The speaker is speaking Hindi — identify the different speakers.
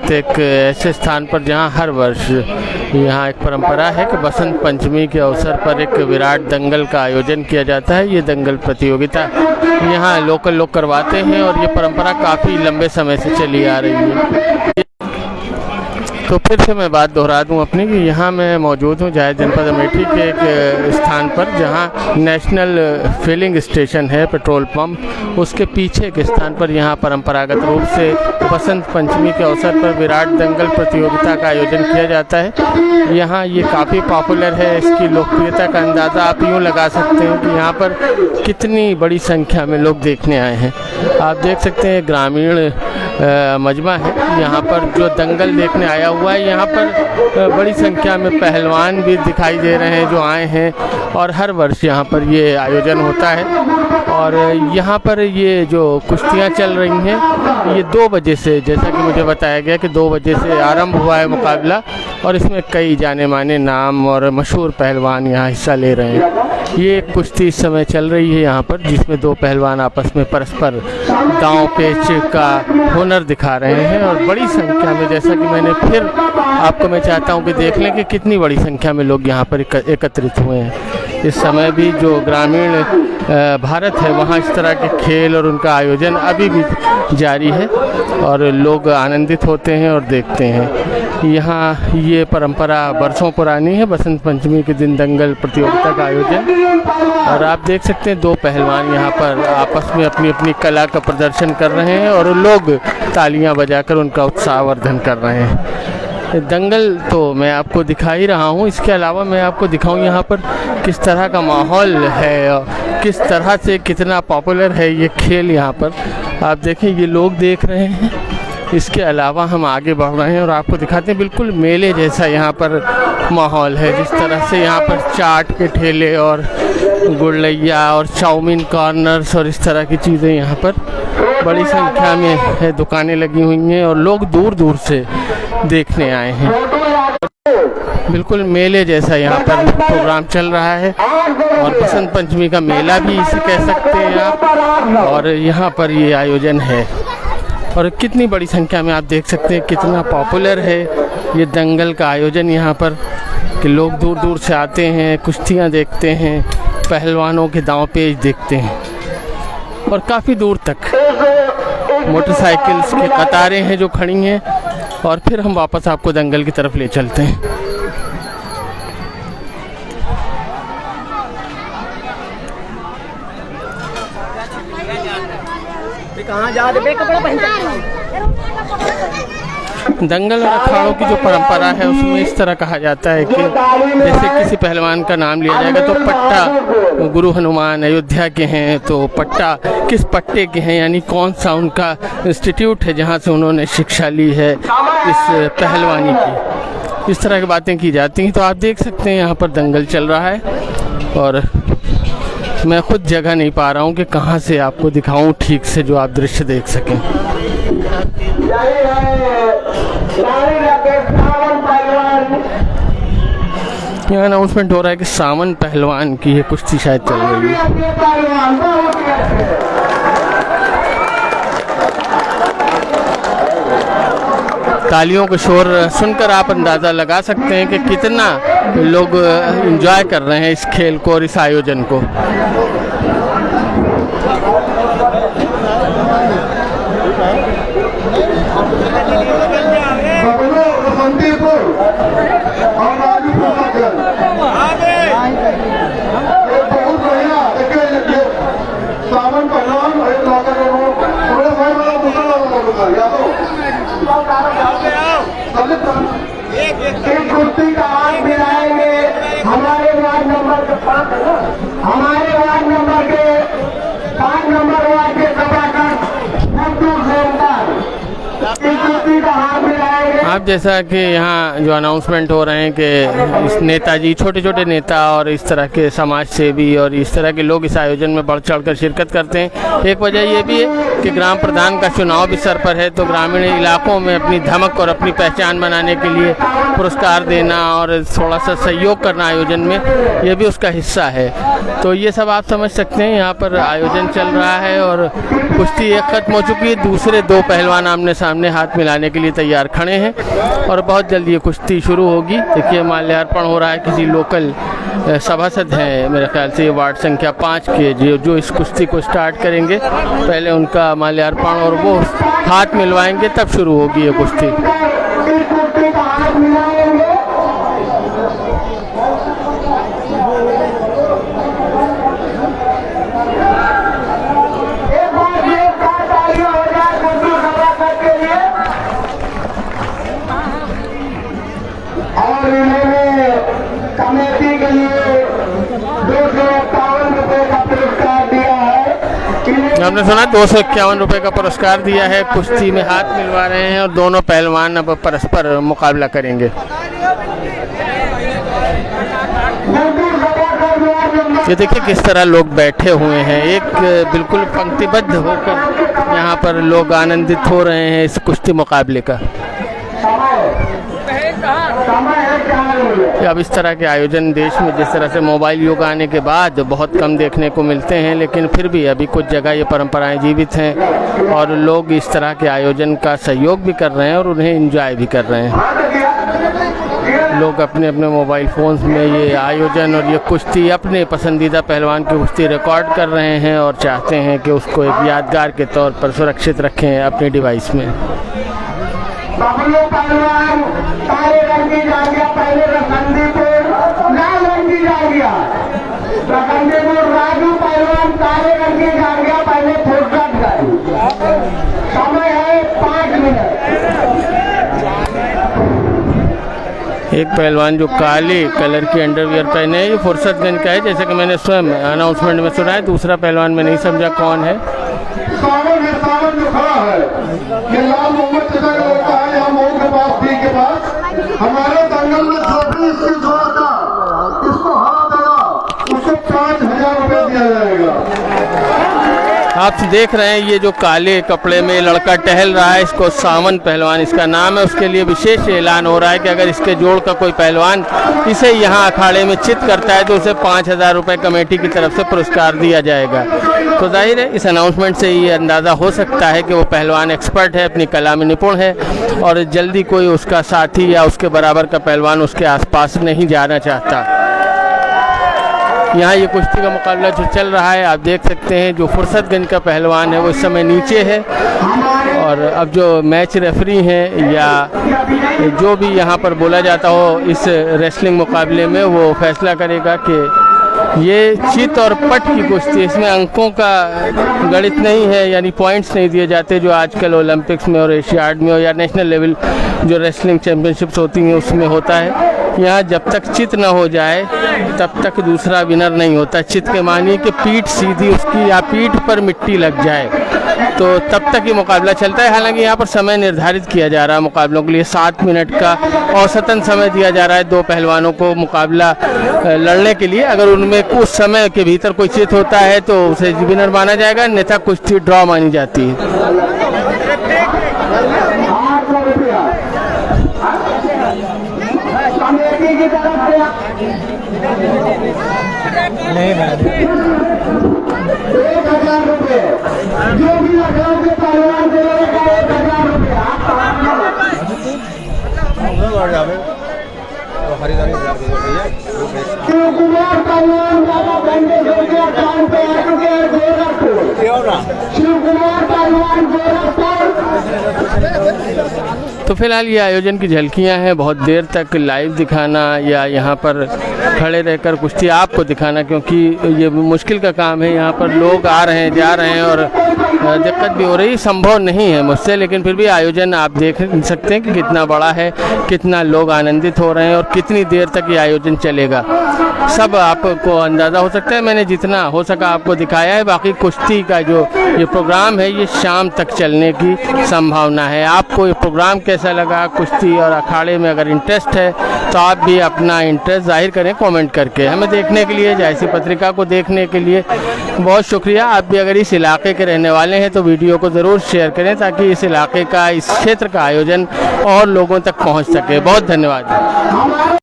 Speaker 1: एक ऐसे स्थान पर जहां हर वर्ष यहाँ एक परंपरा है कि बसंत पंचमी के अवसर पर एक विराट दंगल का आयोजन किया जाता है। ये दंगल प्रतियोगिता यहाँ लोकल लोग करवाते हैं और ये परंपरा काफ़ी लंबे समय से चली आ रही है। तो फिर से मैं बात दोहरा दूं अपनी कि यहाँ मैं मौजूद हूँ जायद जनपद अमेठी के एक स्थान पर जहाँ नेशनल फिलिंग स्टेशन है, पेट्रोल पंप, उसके पीछे के स्थान पर यहाँ परंपरागत रूप से बसंत पंचमी के अवसर पर विराट दंगल प्रतियोगिता का आयोजन किया जाता है। यहाँ ये काफ़ी पॉपुलर है। इसकी लोकप्रियता का अंदाज़ा आप यूँ लगा सकते हैं कि यहाँ पर कितनी बड़ी संख्या में लोग देखने आए हैं। आप देख सकते हैं ग्रामीण मजमा है यहाँ पर जो दंगल देखने आया हुआ है। यहाँ पर बड़ी संख्या में पहलवान भी दिखाई दे रहे हैं जो आए हैं और हर वर्ष यहाँ पर ये आयोजन होता है। और यहाँ पर ये जो कुश्तियाँ चल रही हैं ये 2 बजे से, जैसा कि मुझे बताया गया कि 2 बजे से आरंभ हुआ है मुकाबला और इसमें कई जाने माने नाम और मशहूर पहलवान यहाँ हिस्सा ले रहे हैं। ये एक कुश्ती इस समय चल रही है यहाँ पर जिसमें 2 पहलवान आपस में परस्पर दांव पेच का हुनर दिखा रहे हैं और बड़ी संख्या में, जैसा कि मैंने फिर आपको मैं चाहता हूँ कि देख लें कि कितनी बड़ी संख्या में लोग यहाँ पर एकत्रित हुए हैं। इस समय भी जो ग्रामीण भारत है वहाँ इस तरह के खेल और उनका आयोजन अभी भी जारी है और लोग आनंदित होते हैं और देखते हैं। यहाँ ये परंपरा बरसों पुरानी है, बसंत पंचमी के दिन दंगल प्रतियोगिता का आयोजन। और आप देख सकते हैं 2 पहलवान यहाँ पर आपस में अपनी अपनी कला का प्रदर्शन कर रहे हैं और लोग तालियां बजाकर उनका उत्साहवर्धन कर रहे हैं। दंगल तो मैं आपको दिखा ही रहा हूँ, इसके अलावा मैं आपको दिखाऊँ यहाँ पर किस तरह का माहौल है और किस तरह से कितना पॉपुलर है ये खेल। यहाँ पर आप देखें ये लोग देख रहे हैं। इसके अलावा हम आगे बढ़ रहे हैं और आपको दिखाते हैं बिल्कुल मेले जैसा यहाँ पर माहौल है। जिस तरह से यहाँ पर चाट के ठेले और गुड़लैया और चाउमीन कॉर्नर्स और इस तरह की चीज़ें यहाँ पर बड़ी संख्या में दुकानें लगी हुई हैं और लोग दूर दूर से देखने आए हैं। बिल्कुल मेले जैसा यहाँ पर प्रोग्राम चल रहा है और बसंत पंचमी का मेला भी इसे कह सकते हैं आप। और यहाँ पर ये आयोजन है और कितनी बड़ी संख्या में आप देख सकते हैं कितना पॉपुलर है ये दंगल का आयोजन यहाँ पर कि लोग दूर दूर से आते हैं, कुश्तियाँ देखते हैं, पहलवानों के दांव पेच देखते हैं और काफ़ी दूर तक मोटरसाइकिल्स की कतारें हैं जो खड़ी हैं। और फिर हम वापस आपको दंगल की तरफ ले चलते हैं। दंगल और अखाड़ों की जो परंपरा है उसमें इस तरह कहा जाता है कि जैसे किसी पहलवान का नाम लिया जाएगा तो पट्टा गुरु हनुमान अयोध्या के हैं, तो पट्टा किस पट्टे के हैं, यानी कौन सा उनका इंस्टीट्यूट है जहाँ से उन्होंने शिक्षा ली है इस पहलवानी की, इस तरह की बातें की जाती हैं। तो आप देख सकते हैं यहाँ पर दंगल चल रहा है और मैं खुद जगह नहीं पा रहा हूँ कि कहाँ से आपको दिखाऊं ठीक से जो आप दृश्य देख सकें। यहाँ अनाउंसमेंट हो रहा है कि सावन पहलवान की ये कुश्ती शायद चल रही है। तालियों का शोर सुनकर आप अंदाज़ा लगा सकते हैं कि कितना लोग एंजॉय कर रहे हैं इस खेल को और इस आयोजन को।
Speaker 2: एक कुश्ती का हाथ मिलाएंगे हमारे वार्ड नंबर के 5 नंबर वार्ड के सभासद
Speaker 1: साहब, जैसा कि यहाँ जो अनाउंसमेंट हो रहे हैं कि इस नेताजी, छोटे छोटे नेता और इस तरह के समाज सेवी और इस तरह के लोग इस आयोजन में बढ़ चढ़ कर शिरकत करते हैं। एक वजह ये भी है कि ग्राम प्रधान का चुनाव भी सर पर है, तो ग्रामीण इलाकों में अपनी धमक और अपनी पहचान बनाने के लिए पुरस्कार देना और थोड़ा सा सहयोग करना आयोजन में, ये भी उसका हिस्सा है। तो ये सब आप समझ सकते हैं। यहाँ पर आयोजन चल रहा है और कुश्ती एक खत्म हो चुकी है, दूसरे दो पहलवान आमने सामने हाथ मिलाने के लिए तैयार खड़े हैं और बहुत जल्दी ये कुश्ती शुरू होगी। देखिए माल्यार्पण हो रहा है, किसी लोकल सभासद हैं मेरे ख्याल से वार्ड संख्या 5 के जो इस कुश्ती को स्टार्ट करेंगे, पहले उनका माल्यार्पण और वो हाथ मिलवाएंगे, तब शुरू होगी ये कुश्ती।
Speaker 2: कमेटी के लिए 251 रुपए का पुरस्कार दिया है।
Speaker 1: आपने सुना 251 रुपए का पुरस्कार दिया है। कुश्ती में हाथ मिलवा रहे हैं और दोनों पहलवान अब परस्पर मुकाबला करेंगे। ये देखिए किस तरह लोग बैठे हुए हैं, एक बिल्कुल पंक्तिबद्ध होकर यहाँ पर लोग आनंदित हो रहे हैं इस कुश्ती मुकाबले का। अब इस तरह के आयोजन देश में जिस तरह से मोबाइल युग आने के बाद बहुत कम देखने को मिलते हैं, लेकिन फिर भी अभी कुछ जगह ये परंपराएं जीवित हैं और लोग इस तरह के आयोजन का सहयोग भी कर रहे हैं और उन्हें एंजॉय भी कर रहे हैं। लोग अपने अपने मोबाइल फ़ोन्स में ये आयोजन और ये कुश्ती, अपने पसंदीदा पहलवान की कुश्ती रिकॉर्ड कर रहे हैं और चाहते हैं कि उसको एक यादगार के तौर पर सुरक्षित रखें अपने डिवाइस में।
Speaker 2: बबलू पहलवान काले रंग की जांघिया, पहले रखंडीपुर लाल रंग की जांघिया, रखंडीपुर राजू पहलवान काले रंग की जांघिया, पहले फुर्सत गई। समय है 5 मिनट।
Speaker 1: एक पहलवान जो काले कलर की अंडरवियर पहने है, ये फुर्सतगंज का है, जैसे कि मैंने स्वयं अनाउंसमेंट में सुना है। दूसरा पहलवान मैं नहीं समझा कौन है।
Speaker 2: सावन जो खड़ा है ये लाल मोहम्मद चचा का लड़का है, यहाँ मऊ के पास डी के पास। हमारे दंगल में जो भी इसकी जोड़ा था, इसको हरा देगा उसको 5000 रुपये दिया जाएगा।
Speaker 1: आप देख रहे हैं ये जो काले कपड़े में लड़का टहल रहा है, इसको सावन पहलवान इसका नाम है। उसके लिए विशेष ऐलान हो रहा है कि अगर इसके जोड़ का कोई पहलवान इसे यहाँ अखाड़े में चित करता है तो उसे 5000 रुपये कमेटी की तरफ से पुरस्कार दिया जाएगा। तो जाहिर है इस अनाउंसमेंट से ये अंदाज़ा हो सकता है कि वो पहलवान एक्सपर्ट है, अपनी कला में निपुण है और जल्दी कोई उसका साथी या उसके बराबर का पहलवान उसके आसपास नहीं जाना चाहता। यहाँ ये कुश्ती का मुकाबला जो चल रहा है, आप देख सकते हैं जो फुर्सतगंज का पहलवान है वो इस समय नीचे है और अब जो मैच रेफरी हैं या जो भी यहाँ पर बोला जाता हो इस रेसलिंग मुकाबले में, वो फैसला करेगा कि ये चित और पट की कुश्ती, इसमें अंकों का गणित नहीं है, यानी पॉइंट्स नहीं दिए जाते जो आजकल ओलंपिक्स में और एशियाड में या नेशनल लेवल जो रेसलिंग चैम्पियनशिप्स होती हैं उसमें होता है। यहाँ जब तक चित न हो जाए तब तक दूसरा विनर नहीं होता। चित के मानिए कि पीठ सीधी उसकी या पीठ पर मिट्टी लग जाए तो तब तक ये मुकाबला चलता है। हालांकि यहाँ पर समय निर्धारित किया जा रहा है मुकाबलों के लिए, 7 मिनट का औसतन समय दिया जा रहा है दो पहलवानों को मुकाबला लड़ने के लिए। अगर उनमें कुछ समय के भीतर कोई चित होता है तो उसे विनर माना जाएगा, अन्यथा कुश्ती ड्रॉ मानी जाती है।
Speaker 2: कमेटी की तरफ से 1000 रुपये जो भी लखनऊ के पहलवान को लगेगा 1000 रुपये। शिव कुमार पहलवान बाबा भंडेश्वर के अकाउंट पे आ चुके हैं गोरखपुर। शिव कुमार पहलवान गोरखपुर।
Speaker 1: तो फिलहाल ये आयोजन की झलकियां हैं, बहुत देर तक लाइव दिखाना या यहाँ पर खड़े रहकर कुश्ती आपको दिखाना, क्योंकि ये मुश्किल का काम है। यहाँ पर लोग आ रहे हैं जा रहे हैं और दिक्कत भी हो रही, संभव नहीं है मुझसे, लेकिन फिर भी आयोजन आप देख सकते हैं कि कितना बड़ा है, कितना लोग आनंदित हो रहे हैं और कितनी देर तक ये आयोजन चलेगा। सब आपको अंदाज़ा हो सकता है। मैंने जितना हो सका आपको दिखाया है। बाकी कुश्ती का जो ये प्रोग्राम है ये शाम तक चलने की संभावना है। आपको ये प्रोग्राम कैसा लगा? कुश्ती और अखाड़े में अगर इंटरेस्ट है तो आप भी अपना इंटरेस्ट जाहिर करें कमेंट करके। हमें देखने के लिए, जायसी पत्रिका को देखने के लिए बहुत शुक्रिया। आप भी अगर इस इलाके के रहने वाले हैं तो वीडियो को ज़रूर शेयर करें ताकि इस इलाके का, इस क्षेत्र का आयोजन और लोगों तक पहुंच सके। बहुत धन्यवाद।